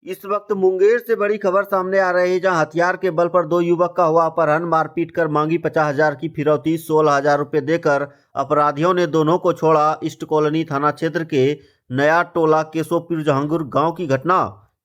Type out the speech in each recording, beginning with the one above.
इस वक्त मुंगेर से बड़ी खबर सामने आ रही है, जहां हथियार के बल पर दो युवक का हुआ अपहरण, मारपीट कर मांगी 50,000 की फिरौती, 16,000 रुपए देकर अपराधियों ने दोनों को छोड़ा। ईस्ट कॉलोनी थाना क्षेत्र के नया टोला केशोपुर जहांगीर गांव की घटना।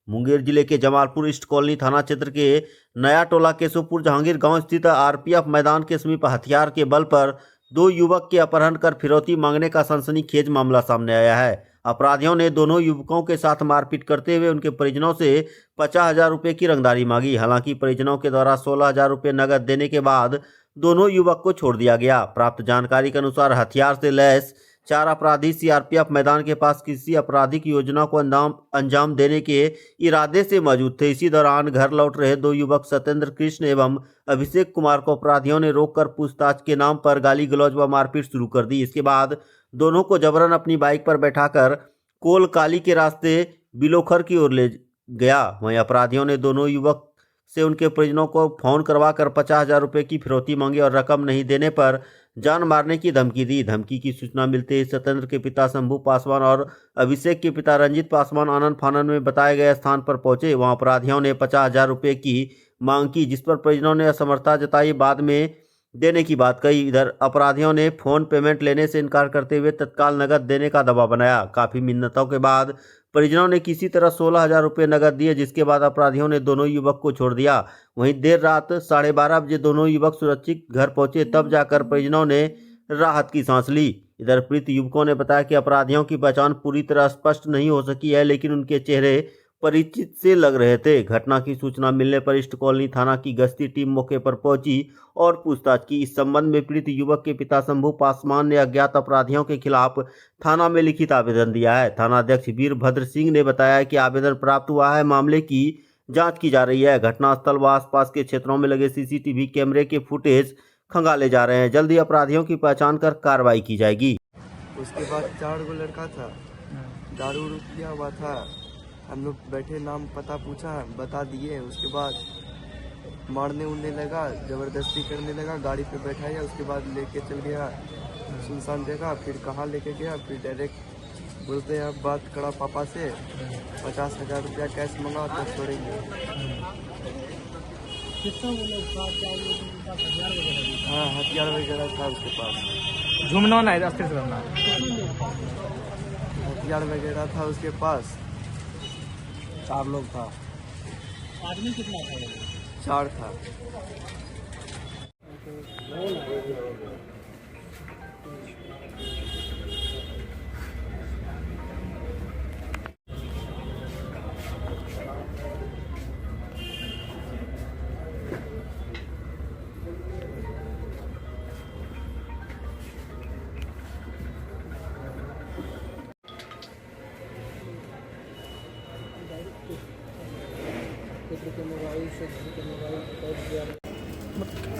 मुंगेर जिले के जमालपुर ईस्ट कॉलोनी थाना क्षेत्र के नया टोला केशोपुर जहांगीर गांव स्थित आरपीएफ मैदान के समीप हथियार के बल पर दो युवक के अपहरण कर फिरौती मांगने का सनसनीखेज मामला सामने आया है। अपराधियों ने दोनों युवकों के साथ मारपीट करते हुए उनके परिजनों से 50,000 रुपये की रंगदारी मांगी। हालांकि परिजनों के द्वारा 16,000 रुपये नगद देने के बाद दोनों युवक को छोड़ दिया गया। प्राप्त जानकारी के अनुसार हथियार से लैस 4 अपराधी सीआरपीएफ मैदान के पास किसी आपराधिक योजना को अंजाम देने के इरादे से मौजूद थे। इसी दौरान घर लौट रहे दो युवक सत्येंद्र कृष्ण एवं अभिषेक कुमार को अपराधियों ने रोककर पूछताछ के नाम पर गाली गलौज व मारपीट शुरू कर दी। इसके बाद दोनों को जबरन अपनी बाइक पर बैठाकर कोल काली के रास्ते बिलोखर की ओर ले गया। वहीं अपराधियों ने दोनों युवक से उनके परिजनों को फोन करवाकर 50,000 रुपये की फिरौती मांगी और रकम नहीं देने पर जान मारने की धमकी दी। धमकी की सूचना मिलते ही सत्येंद्र के पिता शंभू पासवान और अभिषेक के पिता रंजीत पासवान आनंद फानन में बताए गए स्थान पर पहुंचे। वहां अपराधियों ने 50,000 रुपये की मांग की, जिस पर परिजनों ने असमर्थता जताई, बाद में देने की बात कही। इधर अपराधियों ने फोन पेमेंट लेने से इनकार करते हुए तत्काल नगद देने का दबाव बनाया। काफी मिन्नतों के बाद परिजनों ने किसी तरह 16,000 रुपये नगद दिए, जिसके बाद अपराधियों ने दोनों युवक को छोड़ दिया। वहीं देर रात 12:30 बजे दोनों युवक सुरक्षित घर पहुंचे, तब जाकर परिजनों ने राहत की सांस ली। इधर पीड़ित युवकों ने बताया कि अपराधियों की पहचान पूरी तरह स्पष्ट नहीं हो सकी है, लेकिन उनके चेहरे परिचित से लग रहे थे। घटना की सूचना मिलने पर ईस्ट कॉलोनी थाना की गश्ती टीम मौके पर पहुंची और पूछताछ की। इस संबंध में पीड़ित युवक के पिता शंभू पासवान ने अज्ञात अपराधियों के खिलाफ थाना में लिखित आवेदन दिया है। थानाध्यक्ष वीरभद्र सिंह ने बताया कि आवेदन प्राप्त हुआ है, मामले की जांच की जा रही है। घटनास्थल व आसपास के क्षेत्रों में लगे सीसीटीवी कैमरे के फुटेज खंगाले जा रहे हैं। जल्द ही अपराधियों की पहचान कर कार्रवाई की जाएगी। उसके बाद 4 गो लड़का था, दारू पिया हुआ था। हम लोग बैठे, नाम पता पूछा, बता दिए। उसके बाद मारने उड़ने लगा, जबरदस्ती करने लगा, गाड़ी पे बैठाया। उसके बाद लेके चल गया सुनसान जगह। फिर कहाँ लेके गया, फिर डायरेक्ट बोलते हैं बात करा पापा से, 50,000 रुपया कैश मंगा तो छोड़ेंगे। हाँ, हथियार वगैरह था उसके पास। झूमना ना है, अस्थिर से रहना। हथियार वगैरह था उसके पास। 4 लोग था। आदमी कितना था? 4 था।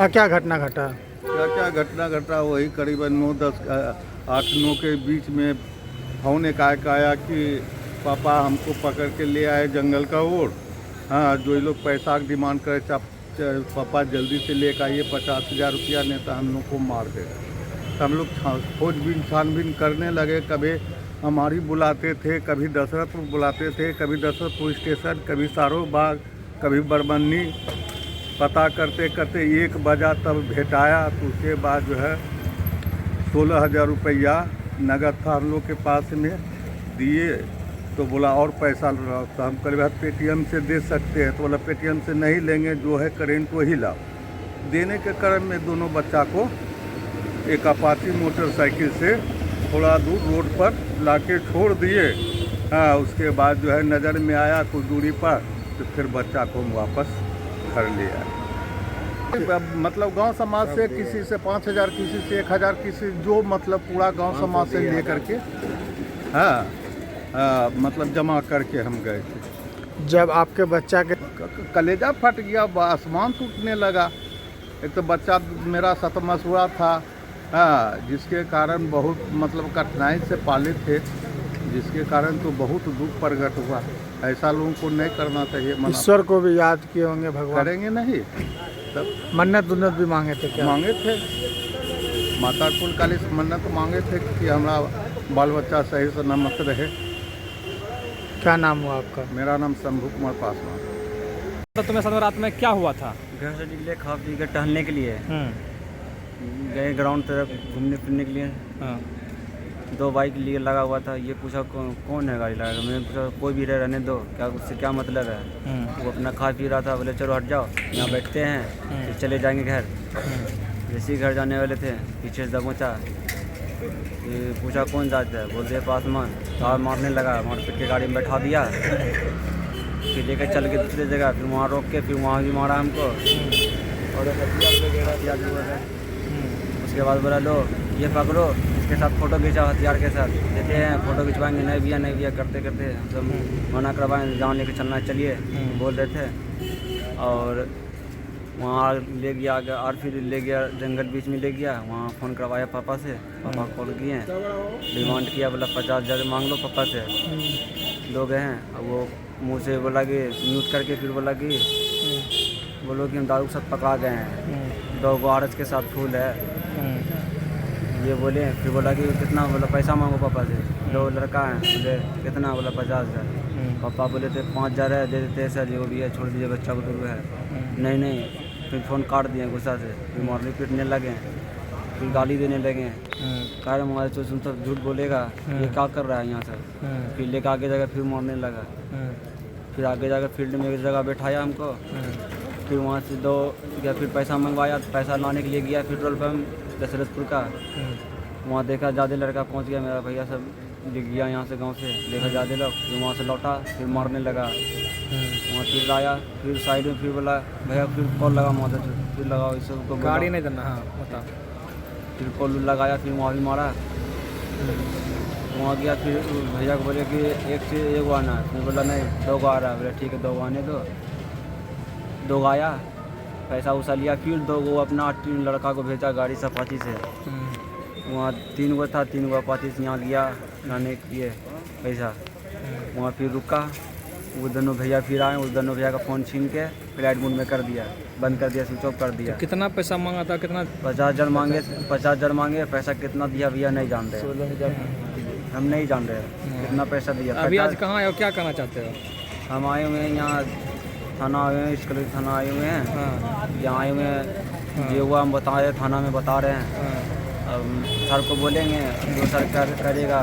क्या घटना घटा? क्या घटना घटा, वही करीबन 9-10 8-9 के बीच में फोन एकाएक आया कि पापा हमको पकड़ के ले आए जंगल का ओर। हाँ, जो ये लोग पैसा की डिमांड करे, पापा जल्दी से लेकर आइए 50,000 रुपया, नहीं तो हम लोग को मार देगा। तो हम लोग खोजबीन छानबीन करने लगे। कभी हमारी बुलाते थे, कभी दशरथपुर बुलाते थे, कभी दशरथपुर स्टेशन, कभी सारोबाग, कभी बरबन्नी। पता करते करते 1 बजा, तब भेटाया। तो उसके बाद जो है 16,000 रुपया नगद था हम लोग के पास में, दिए। तो बोला और पैसा लो, तो हम कल पेटीएम से दे सकते हैं। तो बोला पेटीएम से नहीं लेंगे, जो है करेंट वही लाओ। देने के क्रम में दोनों बच्चा को एक अपाची मोटरसाइकिल से थोड़ा दूर रोड पर लाके छोड़ दिए। हाँ, उसके बाद जो है नज़र में आया कुछ दूरी पर, तो फिर बच्चा को वापस घर लिया। मतलब गांव समाज से किसी से 5,000, किसी से 1,000, किसी जो मतलब पूरा गांव समाज से ले करके हाँ, मतलब जमा करके हम गए थे। जब आपके बच्चा के कलेजा फट गया, आसमान टूटने लगा। एक तो बच्चा मेरा 7 हुआ था, हाँ, जिसके कारण बहुत मतलब कठिनाई से पाले थे, जिसके कारण तो बहुत दुख प्रकट हुआ। ऐसा लोगों को नहीं करना चाहिए। ईश्वर को भी याद किए होंगे, भगवान करेंगे नहीं तब। मन्नत उन्नत भी मांगे थे क्या? मांगे थे, माता कुल काली से मन्नत मांगे थे कि हमारा बाल बच्चा सही सलामत रहे। क्या नाम हुआ आपका? मेरा नाम शंभू कुमार पासवान। तो तुम्हें साथ में रात में क्या हुआ था? घर से निकले खा पी कर टहलने के लिए, गए ग्राउंड तरफ घूमने फिरने के लिए। हाँ। 2 बाइक लिए लगा हुआ था। ये पूछा कौन है गाड़ी लगा? मैंने पूछा कोई भी रहे, रहने दो, क्या उससे क्या मतलब है? वो अपना खा पी रहा था। बोले चलो हट जाओ, यहाँ बैठते हैं, फिर चले जाएंगे घर। जैसे ही घर जाने वाले थे, पीछे से दबोचा। ये पूछा कौन जाता है? बोलते पासवान। और मारने लगा, मार पीट के गाड़ी में बैठा दिया। फिर लेकर चल के दूसरी जगह, फिर वहाँ रोक के फिर वहाँ भी मारा हमको। और हथियार भी बोला। उसके बाद बोला लो ये पकड़ो, इसके साथ फ़ोटो खिंचाओ, हथियार के साथ देते हैं, फ़ोटो खिंचवाएंगे। नहीं भैया करते करते हम सब मना करवाएं, जान लेके चलना चलिए बोल रहे थे। और वहाँ ले गया आगे, और फिर ले गया जंगल बीच में ले गया। वहाँ फ़ोन करवाया पापा से, पापा कॉल किए, डिमांड किया, बोला 50,000 मांग लो पापा से। लोग हैं, अब वो मुँह से बोला कि म्यूट करके फिर बोला कि बोलो कि हम दारू के साथ पकड़ा गए हैं, 2 आरस के साथ फूल है, ये बोले। फिर बोला कि कितना? बोला पैसा मांगो पापा से। 2 लड़का हैं, बोले कितना? बोला 50,000। पापा बोले थे 5,000 है, दे देते सर, जो भी है छोड़ दीजिए, बच्चा को दूर है। नहीं, फिर फ़ोन काट दिए गुस्सा से। फिर मारने पीटने लगे, फिर गाली देने लगे। कह रहे हमारे तो तुम सब झूठ बोलेगा, ये क्या कर रहा है यहाँ से? फिर लेकर आगे जाकर फिर मारने लगा। फिर आगे जाकर फील्ड में एक जगह बैठाया हमको। फिर वहाँ से 2 या फिर पैसा मंगवाया, पैसा लाने के लिए गया पेट्रोल पम्प दशरथपुर का। वहाँ देखा ज़्यादा लड़का पहुँच गया, मेरा भैया सब दिख गया यहाँ से, गांव से देखा ज़्यादा लोग। फिर वहाँ से लौटा, फिर मारने लगा। वहाँ फिर आया, फिर साइड में फिर बोला भैया फिर कॉल लगा वहाँ से, फिर लगाओ इस सबको गाड़ी नहीं देना। हाँ बता। फिर कॉल लगाया, फिर वहाँ भी मारा। वहाँ गया, फिर भैया को बोले कि एक से एक आना है। फिर बोला नहीं 2 आ रहा है। बोले ठीक है 2 आने दो। 2 आया, पैसा उसा लिया। फिर 2 अपना 3 लड़का को भेजा गाड़ी से अपाची से। वहाँ 3 गो था, 3 गो अपाची से यहाँ गया लाने के लिए पैसा। वहाँ फिर रुका, वो दोनों भैया फिर आए। उस दोनों भैया का फ़ोन छीन के फ्लाइट मोड में कर दिया, बंद कर दिया, स्विच ऑफ कर दिया। कितना पैसा मांगा था? कितना? 50,000 मांगे, 50,000 मांगे। पैसा कितना दिया भैया नहीं जान रहे, 16,000। हम नहीं जान रहे कितना पैसा दिया। अभी आज कहाँ आए हो, क्या करना चाहते हो? हम आए हुए हैं यहाँ थाना आए हुए हैं, इसके लिए थाना आए हुए हैं। हाँ। यहाँ आए हुए हैं, जो हुआ हम बता रहे, थाना में बता रहे हैं। अब सर को बोलेंगे, जो सर करेगा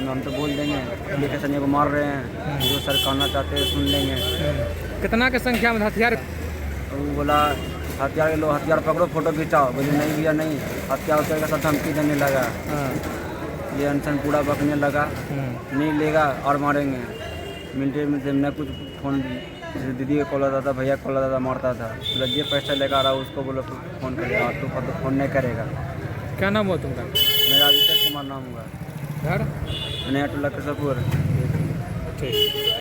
हम तो बोल देंगे। एप्लीकेशन को मार रहे हैं, जो सर करना चाहते हैं सुन लेंगे। कितना की संख्या में हथियार? वो बोला हथियार लो, हथियार पकड़ो, फ़ोटो खिंचाओ। बोले नहीं भैया नहीं, हथियार के साथ धमकी देने लगा। ये अनशन पूरा बकने लगा, नहीं लेगा और मारेंगे। मिलिट्री में से मैं कुछ फ़ोन दीदी को कॉल आता था, भैया कॉल आता था, मारता था। बोला ये पैसा लेकर आ रहा उसको बोलो फ़ोन करेगा, तो फ़ोन नहीं करेगा। क्या नाम हुआ तुमका? मेरा अभिषेक कुमार नाम हुआ। घर? नया टोला कसपुर। ठीक।